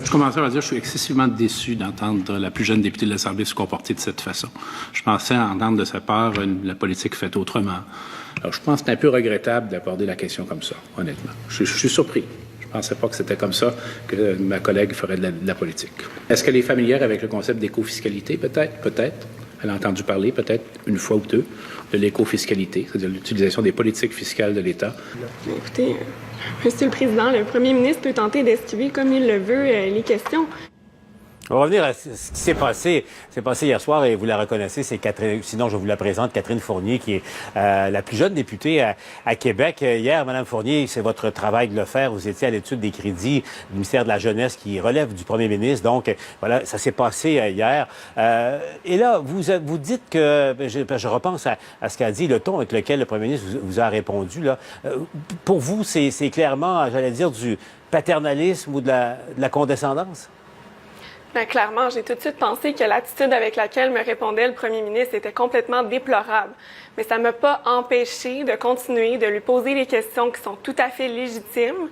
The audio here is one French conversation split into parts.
Je commençais à dire que je suis excessivement déçu d'entendre la plus jeune députée de l'Assemblée se comporter de cette façon. Je pensais entendre de sa part la politique faite autrement. Alors, je pense que c'est un peu regrettable d'aborder la question comme ça, honnêtement. Je suis surpris. Je ne pensais pas que c'était comme ça que ma collègue ferait de la politique. Est-ce qu'elle est familière avec le concept d'écofiscalité? Peut-être, peut-être. Elle a entendu parler, peut-être, une fois ou deux, de l'écofiscalité, c'est-à-dire l'utilisation des politiques fiscales de l'État. Écoutez, Monsieur le Président, le premier ministre peut tenter d'esquiver comme il le veut les questions. On va revenir à ce qui s'est passé. C'est passé hier soir et vous la reconnaissez, c'est Catherine, sinon je vous la présente, Catherine Fournier, qui est la plus jeune députée à Québec. Hier, Madame Fournier, c'est votre travail de le faire. Vous étiez à l'étude des crédits du ministère de la Jeunesse qui relève du premier ministre. Donc, voilà, ça s'est passé hier. Et là, vous dites que, je repense à ce qu'a dit, le ton avec lequel le premier ministre vous a répondu. Là. Pour vous, c'est clairement, j'allais dire, du paternalisme ou de la condescendance? Bien, clairement, j'ai tout de suite pensé que l'attitude avec laquelle me répondait le premier ministre était complètement déplorable. Mais ça ne m'a pas empêché de continuer de lui poser des questions qui sont tout à fait légitimes,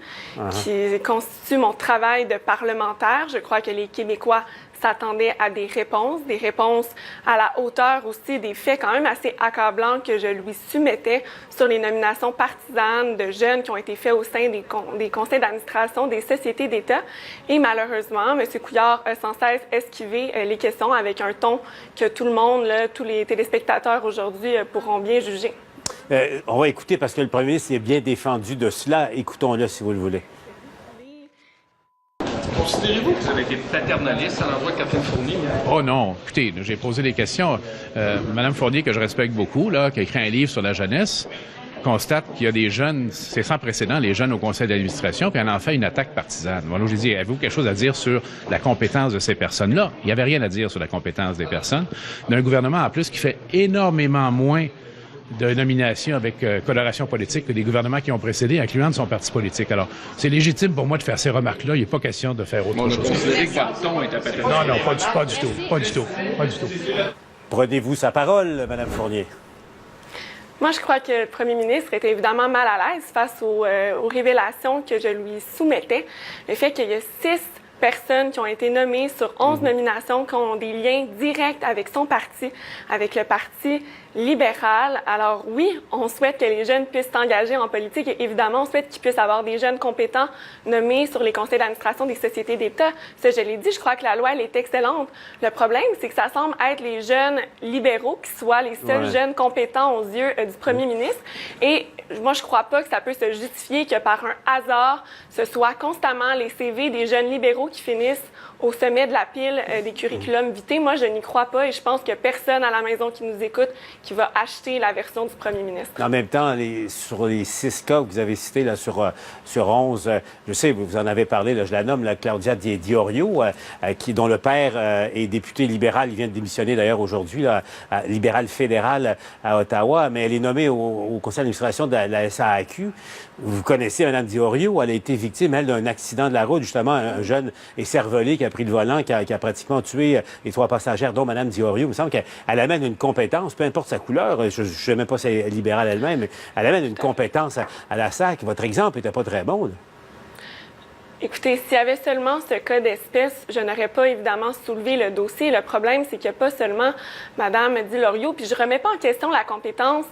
qui constituent mon travail de parlementaire. Je crois que les Québécois s'attendaient à des réponses à la hauteur aussi des faits quand même assez accablants que je lui soumettais sur les nominations partisanes de jeunes qui ont été faits au sein des conseils d'administration des sociétés d'État. Et malheureusement, M. Couillard a sans cesse esquivé les questions avec un ton que tout le monde, là, tous les téléspectateurs aujourd'hui pourront bien juger. On va écouter parce que le premier ministre est bien défendu de cela. Écoutons-le si vous le voulez. Considérez-vous que vous avez été paternaliste à l'endroit de Catherine Fournier? Oh non. Écoutez, j'ai posé des questions. Madame Fournier, que je respecte beaucoup, là, qui a écrit un livre sur la jeunesse, constate qu'il y a des jeunes, c'est sans précédent, les jeunes au conseil d'administration, puis elle en fait une attaque partisane. Moi, j'ai dit, avez-vous quelque chose à dire sur la compétence de ces personnes-là? Il n'y avait rien à dire sur la compétence des personnes. D'un gouvernement, en plus, qui fait énormément moins de nominations avec coloration politique que des gouvernements qui ont précédé, incluant de son parti politique. Alors, c'est légitime pour moi de faire ces remarques-là. Il n'est pas question de faire autre chose. On a considéré que votre ton était paternaliste. Non, pas du tout. Prenez-vous sa parole, Madame Fournier. Moi, je crois que le premier ministre était évidemment mal à l'aise face aux révélations que je lui soumettais. Le fait qu'il y a 6 personnes qui ont été nommées sur 11 nominations qui ont des liens directs avec son parti, avec le Parti libéral. Alors oui, on souhaite que les jeunes puissent s'engager en politique et évidemment, on souhaite qu'ils puissent avoir des jeunes compétents nommés sur les conseils d'administration des sociétés d'État. Ça, je l'ai dit, je crois que la loi, elle est excellente. Le problème, c'est que ça semble être les jeunes libéraux qui soient les seuls jeunes compétents aux yeux du premier ministre. Et moi, je crois pas que ça peut se justifier que par un hasard, ce soit constamment les CV des jeunes libéraux qui finissent au sommet de la pile des curriculums vitae. Moi, je n'y crois pas et je pense que personne à la maison qui nous écoute qui va acheter la version du premier ministre. En même temps, sur les 6 cas que vous avez cités là, sur 11, je sais, vous en avez parlé, là, je la nomme, là, Claudia Diorio, dont le père est député libéral. Il vient de démissionner d'ailleurs aujourd'hui, là, libéral fédéral à Ottawa, mais elle est nommée au conseil d'administration de la SAAQ. Vous connaissez Mme Diorio, elle a été victime, elle, d'un accident de la route, justement, un jeune écervelé qui a pris le volant, qui a pratiquement tué les 3 passagères, dont Mme Diorio. Il me semble qu'elle amène une compétence, peu importe sa couleur, je ne sais même pas si elle est libérale elle-même, mais elle amène une compétence à la SAC. Votre exemple n'était pas très bon, là. Écoutez, s'il y avait seulement ce cas d'espèce, je n'aurais pas évidemment soulevé le dossier. Le problème, c'est qu'il n'y a pas seulement Mme Di-Loriot, puis je ne remets pas en question la compétence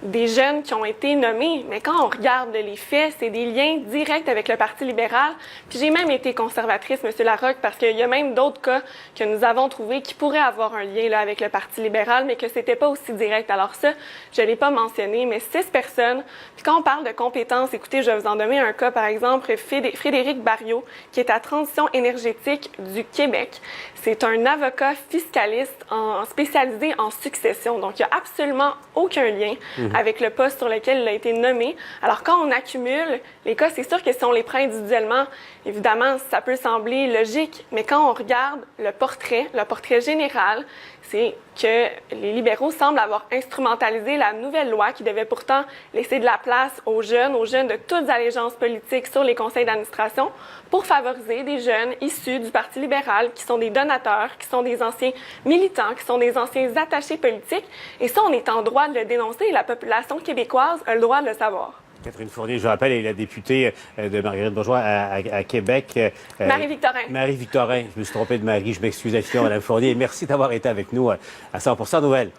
des jeunes qui ont été nommés, mais quand on regarde les faits, c'est des liens directs avec le Parti libéral. Puis j'ai même été conservatrice, M. Larocque, parce qu'il y a même d'autres cas que nous avons trouvés qui pourraient avoir un lien là, avec le Parti libéral, mais que c'était pas aussi direct. Alors ça, je ne l'ai pas mentionné, mais 6 personnes. Puis quand on parle de compétences, écoutez, je vais vous en donner un cas, par exemple, Frédéric Barriot, qui est à Transition énergétique du Québec. C'est un avocat fiscaliste spécialisé en succession. Donc, il n'y a absolument aucun lien avec le poste sur lequel il a été nommé. Alors, quand on accumule les cas, c'est sûr que si on les prend individuellement, évidemment, ça peut sembler logique, mais quand on regarde le portrait général, c'est que les libéraux semblent avoir instrumentalisé la nouvelle loi qui devait pourtant laisser de la place aux jeunes de toutes allégeances politiques sur les conseils d'administration pour favoriser des jeunes issus du Parti libéral qui sont des donateurs, qui sont des anciens militants, qui sont des anciens attachés politiques. Et ça, on est en droit de le dénoncer et la population québécoise a le droit de le savoir. Catherine Fournier, je rappelle, est la députée de Marguerite Bourgeois à Québec. Marie-Victorin. Marie-Victorin. Je me suis trompé de Marie. Je m'excuse infiniment, Mme Fournier. Merci d'avoir été avec nous à 100% Nouvelles.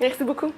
Merci beaucoup.